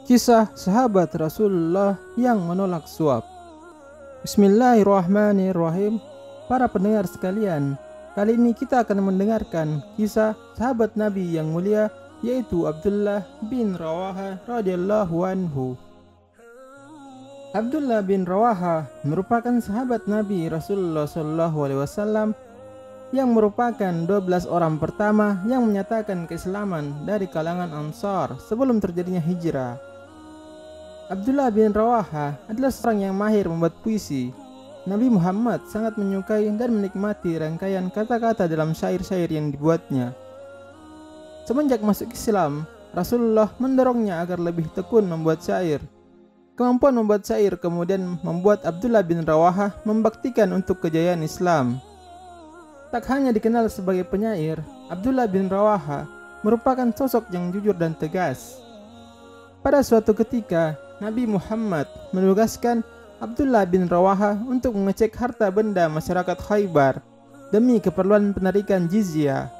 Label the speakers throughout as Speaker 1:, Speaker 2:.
Speaker 1: Kisah sahabat Rasulullah yang menolak suap. Bismillahirrahmanirrahim. Para pendengar sekalian, kali ini kita akan mendengarkan kisah sahabat Nabi yang mulia, yaitu Abdullah bin Rawaha radhiyallahu anhu. Abdullah bin Rawaha merupakan sahabat Nabi Rasulullah SAW yang merupakan 12 orang pertama yang menyatakan keislaman dari kalangan Ansar sebelum terjadinya hijrah. Abdullah bin Rawaha adalah seorang yang mahir membuat puisi. Nabi Muhammad sangat menyukai dan menikmati rangkaian kata-kata dalam syair-syair yang dibuatnya. Semenjak masuk Islam, Rasulullah mendorongnya agar lebih tekun membuat syair. Kemampuan membuat syair kemudian membuat Abdullah bin Rawaha membaktikan untuk kejayaan Islam. Tak hanya dikenal sebagai penyair, Abdullah bin Rawaha merupakan sosok yang jujur dan tegas. Pada suatu ketika, Nabi Muhammad menugaskan Abdullah bin Rawaha untuk mengecek harta benda masyarakat Khaybar demi keperluan penarikan jizyah.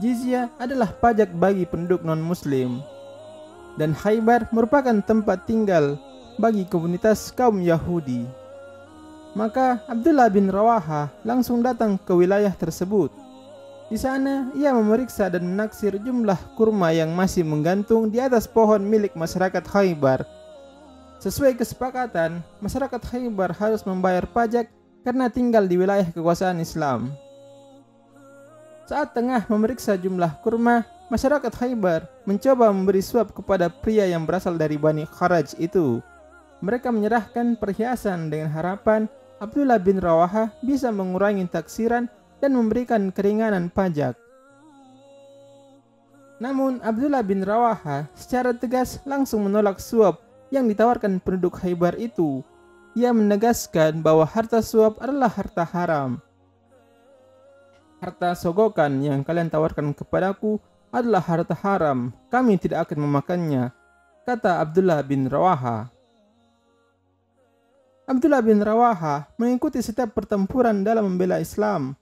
Speaker 1: Jizyah adalah pajak bagi penduduk non-muslim. Dan Khaybar merupakan tempat tinggal bagi komunitas kaum Yahudi. Maka Abdullah bin Rawaha langsung datang ke wilayah tersebut. Di sana ia memeriksa dan menaksir jumlah kurma yang masih menggantung di atas pohon milik masyarakat Khaybar. Sesuai kesepakatan, masyarakat Khaybar harus membayar pajak karena tinggal di wilayah kekuasaan Islam. Saat tengah memeriksa jumlah kurma, masyarakat Khaybar mencoba memberi suap kepada pria yang berasal dari Bani Kharaj itu. Mereka menyerahkan perhiasan dengan harapan Abdullah bin Rawaha bisa mengurangi taksiran dan memberikan keringanan pajak. Namun Abdullah bin Rawaha secara tegas langsung menolak suap yang ditawarkan penduduk Khaybar itu. Ia menegaskan bahwa harta suap adalah harta haram. Harta sogokan yang kalian tawarkan kepadaku adalah harta haram, kami tidak akan memakannya, kata Abdullah bin Rawaha. Abdullah bin Rawaha mengikuti setiap pertempuran dalam membela Islam.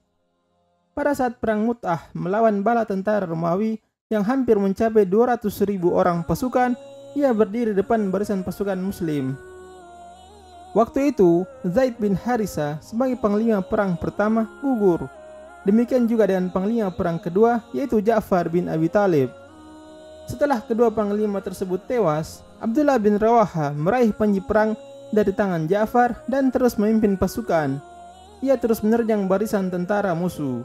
Speaker 1: Pada saat perang Mu'tah melawan bala tentara Romawi yang hampir mencapai 200.000 orang pasukan, ia berdiri depan barisan pasukan muslim. Waktu itu, Zaid bin Harisa sebagai panglima perang pertama gugur. Demikian juga dengan panglima perang kedua, yaitu Ja'far bin Abi Thalib. Setelah kedua panglima tersebut tewas, Abdullah bin Rawaha meraih panji perang dari tangan Ja'far dan terus memimpin pasukan. Ia terus menerjang barisan tentara musuh.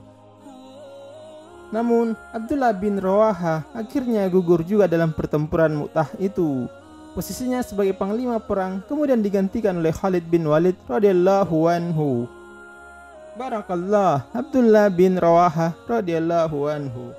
Speaker 1: Namun, Abdullah bin Rawaha akhirnya gugur juga dalam pertempuran Mu'tah itu. Posisinya sebagai panglima perang kemudian digantikan oleh Khalid bin Walid radhiyallahu anhu. Barakallah Abdullah bin Rawaha radhiyallahu anhu.